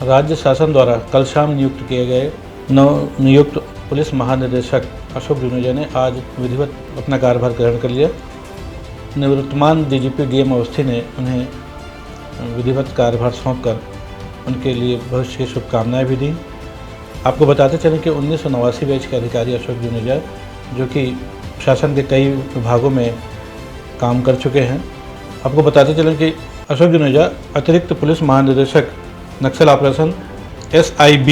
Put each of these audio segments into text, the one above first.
राज्य शासन द्वारा कल शाम नियुक्त किए गए नवनियुक्त पुलिस महानिदेशक अशोक जुनेजा ने आज विधिवत अपना कार्यभार ग्रहण कर लिया। निवृत्तमान डीजीपी डीएम अवस्थी ने उन्हें विधिवत कार्यभार सौंपकर उनके लिए भविष्य की शुभकामनाएं भी दी। आपको बताते चलें कि 1989 बैच के अधिकारी अशोक जुनेजा, जो कि शासन के कई विभागों में काम कर चुके हैं। आपको बताते चलें कि अशोक जुनेजा अतिरिक्त पुलिस महानिदेशक नक्सल ऑपरेशन SIB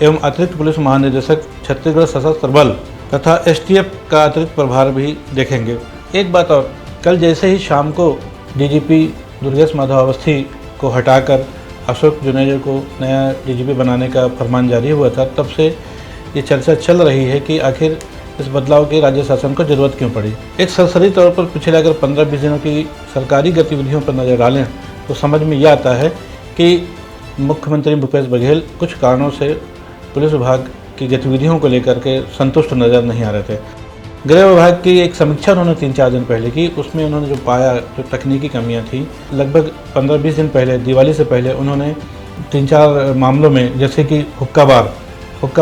एवं अतिरिक्त पुलिस महानिदेशक छत्तीसगढ़ सशस्त्र बल तथा STF का अतिरिक्त प्रभार भी देखेंगे। एक बात और, कल जैसे ही शाम को डीजीपी दुर्गेश माधव अवस्थी को हटाकर अशोक जुनेजा को नया डीजीपी बनाने का फरमान जारी हुआ था, तब से ये चर्चा चल रही है कि आखिर इस बदलाव की राज्य शासन को जरूरत क्यों पड़ी। एक सरसरी तौर पर पिछले अगर 15-20 दिनों की सरकारी गतिविधियों पर नज़र डालें तो समझ में यह आता है कि मुख्यमंत्री भूपेश बघेल कुछ कारणों से पुलिस विभाग की गतिविधियों को लेकर के संतुष्ट नज़र नहीं आ रहे थे। गृह विभाग की एक समीक्षा उन्होंने 3-4 दिन पहले की। उसमें उन्होंने जो पाया, जो तकनीकी कमियां थी, लगभग 15-20 दिन पहले, दिवाली से पहले, उन्होंने 3-4 मामलों में, जैसे कि हुक्का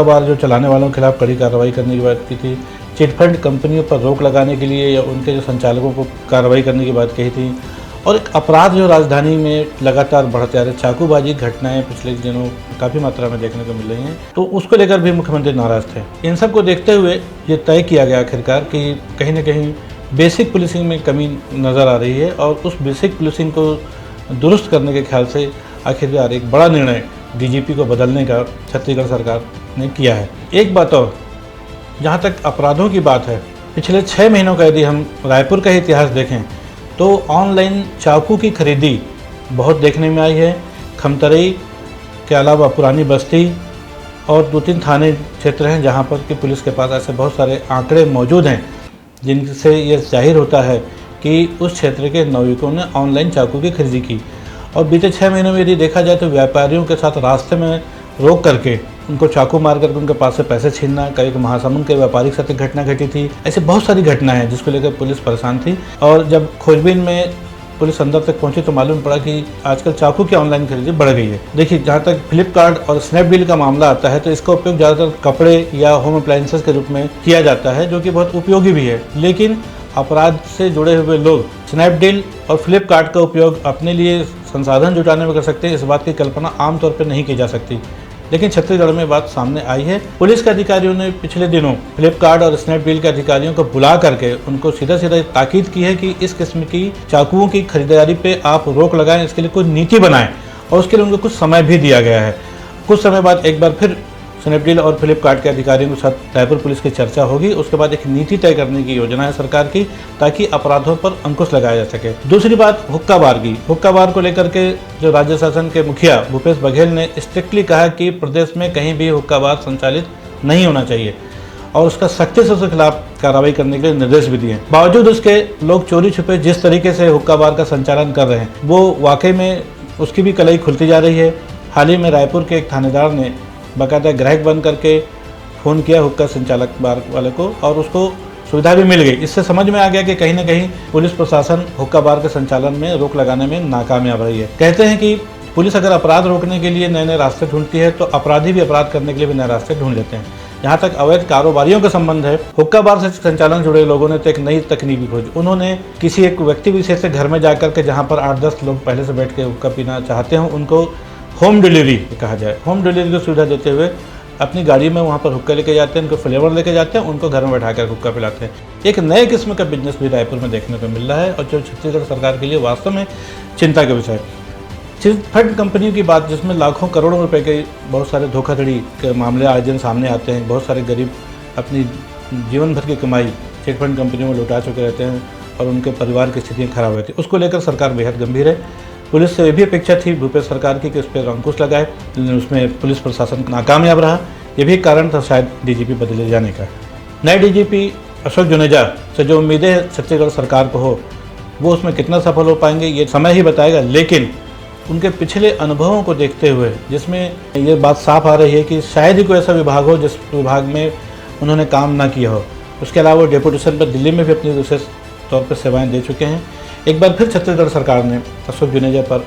बार जो चलाने वालों के खिलाफ कड़ी कार्रवाई करने की बात की थी, चिटफंड कंपनियों पर रोक लगाने के लिए या उनके जो संचालकों को कार्रवाई करने की बात कही थी, और एक अपराध जो राजधानी में लगातार बढ़ते आ रहे चाकूबाजी घटनाएं पिछले दिनों काफ़ी मात्रा में देखने को मिल रही हैं, तो उसको लेकर भी मुख्यमंत्री नाराज थे। इन सब को देखते हुए ये तय किया गया आखिरकार कि कहीं ना कहीं बेसिक पुलिसिंग में कमी नज़र आ रही है और उस बेसिक पुलिसिंग को दुरुस्त करने के ख्याल से आखिरकार एक बड़ा निर्णय डीजीपी को बदलने का छत्तीसगढ़ सरकार ने किया है। एक बात और, जहाँ तक अपराधों की बात है, पिछले 6 महीनों का यदि हम रायपुर का इतिहास देखें तो ऑनलाइन चाकू की खरीदी बहुत देखने में आई है। खमतरई के अलावा पुरानी बस्ती और 2-3 थाने क्षेत्र हैं जहां पर कि पुलिस के पास ऐसे बहुत सारे आंकड़े मौजूद हैं जिनसे ये जाहिर होता है कि उस क्षेत्र के नवयुवकों ने ऑनलाइन चाकू की खरीदी की। और बीते 6 महीनों में यदि देखा जाए तो व्यापारियों के साथ रास्ते में रोक करके उनको चाकू मार करके उनके पास से पैसे छीनना, कई महासमुंद के व्यापारी के साथ एक घटना घटी थी। ऐसी बहुत सारी घटनाएं हैं जिसको लेकर पुलिस परेशान थी। और जब खोजबीन में पुलिस अंदर तक पहुंची तो मालूम पड़ा कि आजकल चाकू की ऑनलाइन खरीदी बढ़ गई है। देखिए, जहां तक फ्लिपकार्ट और स्नैपडील का मामला आता है तो इसका उपयोग ज़्यादातर कपड़े या होम अप्लायंसेस के रूप में किया जाता है, जो कि बहुत उपयोगी भी है। लेकिन अपराध से जुड़े हुए लोग स्नैपडील और फ्लिपकार्ट का उपयोग अपने लिए संसाधन जुटाने में कर सकते हैं, इस बात की कल्पना आमतौर पर नहीं की जा सकती। लेकिन छत्तीसगढ़ में बात सामने आई है। पुलिस के अधिकारियों ने पिछले दिनों फ्लिपकार्ट और स्नैपडील के अधिकारियों को बुला करके उनको सीधा ताकीद की है कि इस किस्म की चाकुओं की खरीदारी पे आप रोक लगाएं, इसके लिए कोई नीति बनाएं, और उसके लिए उनको कुछ समय भी दिया गया है। कुछ समय बाद एक बार फिर स्नैपडील और फ्लिपकार्ट के अधिकारियों के साथ रायपुर पुलिस की चर्चा होगी। उसके बाद एक नीति तय करने की योजना है सरकार की, ताकि अपराधों पर अंकुश लगाया जा सके। दूसरी बात हुक्का बार की। हुक्का बार को लेकर के जो राज्य शासन के मुखिया भूपेश बघेल ने स्ट्रिक्टली कहा कि प्रदेश में कहीं भी हुक्का बार संचालित नहीं होना चाहिए और उसका सख्ती से उसके खिलाफ कार्रवाई करने के लिए निर्देश भी दिए। बावजूद उसके लोग चोरी छुपे जिस तरीके से हुक्का बार का संचालन कर रहे हैं, वो वाकई में उसकी भी कलाई खुलती जा रही है। हाल ही में रायपुर के एक थानेदार ने बाकायदा ग्राहक बन करके फ़ोन किया हुक्का संचालक बार वाले को और उसको सुविधा भी मिल गई। इससे समझ में आ गया कि कहीं ना कहीं पुलिस प्रशासन हुक्का बार के संचालन में रोक लगाने में नाकामयाब रही है। कहते हैं कि पुलिस अगर अपराध रोकने के लिए नए नए रास्ते ढूंढती है तो अपराधी भी अपराध करने के लिए भी नए रास्ते ढूंढ लेते हैं। जहाँ तक अवैध कारोबारियों का संबंध है, हुक्का बार से संचालन जुड़े लोगों ने तो एक नई तकनीक खोजी। उन्होंने किसी एक व्यक्ति विशेष से घर में जाकर के, जहाँ पर 8-10 लोग पहले से बैठ के हुक्का पीना चाहते हों, उनको होम डिलीवरी कहा जाए, होम डिलीवरी की सुविधा देते हुए अपनी गाड़ी में वहाँ पर हुक्का लेके जाते हैं, उनको फ्लेवर लेके जाते हैं, उनको घर में बैठा कर हुक्का पिलाते हैं। एक नए किस्म का बिजनेस भी रायपुर में देखने को मिल रहा है और जो छत्तीसगढ़ सरकार के लिए वास्तव में चिंता का विषय है। चिटफंड कंपनियों की बात, जिसमें लाखों करोड़ों रुपए के बहुत सारे धोखाधड़ी के मामले आए दिन सामने आते हैं। बहुत सारे गरीब अपनी जीवन भर की कमाई चिटफंड कंपनियों में लुटा चुके रहते हैं और उनके परिवार की स्थितियाँ खराब रहती है। उसको लेकर सरकार बेहद गंभीर है। पुलिस से भी अपेक्षा थी भूपेश सरकार की कि उस पर अंकुश लगाए, लेकिन उसमें पुलिस प्रशासन नाकामयाब रहा। ये भी कारण था शायद डीजीपी बदले जाने का। नए डीजीपी अशोक जुनेजा से जो उम्मीदें छत्तीसगढ़ सरकार को हो, वो उसमें कितना सफल हो पाएंगे ये समय ही बताएगा। लेकिन उनके पिछले अनुभवों को देखते हुए, जिसमें ये बात साफ आ रही है कि शायद ही कोई ऐसा विभाग हो जिस विभाग में उन्होंने काम ना किया हो। उसके अलावा डेपुटेशन पर दिल्ली में भी अपनी विशेष तौर पर सेवाएं दे चुके हैं। एक बार फिर छत्तीसगढ़ सरकार ने अशोक जुनेजा पर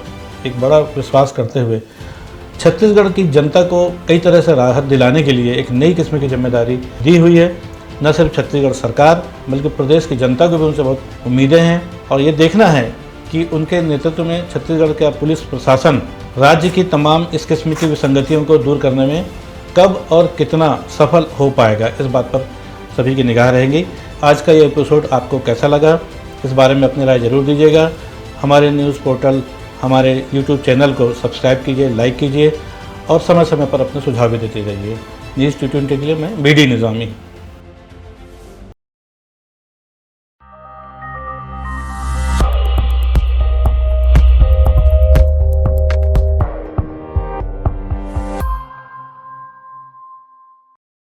एक बड़ा विश्वास करते हुए छत्तीसगढ़ की जनता को कई तरह से राहत दिलाने के लिए एक नई किस्म की जिम्मेदारी दी हुई है। न सिर्फ छत्तीसगढ़ सरकार बल्कि प्रदेश की जनता को भी उनसे बहुत उम्मीदें हैं और ये देखना है कि उनके नेतृत्व में छत्तीसगढ़ का पुलिस प्रशासन राज्य की तमाम इस किस्म की विसंगतियों को दूर करने में कब और कितना सफल हो पाएगा, इस बात पर सभी की निगाह रहेंगी। आज का ये एपिसोड आपको कैसा लगा, इस बारे में अपनी राय जरूर दीजिएगा। हमारे न्यूज़ पोर्टल, हमारे यूट्यूब चैनल को सब्सक्राइब कीजिए, लाइक कीजिए और समय समय पर अपने सुझाव भी देते रहिए। न्यूज़ 220 के लिए मैं BD निज़ामी।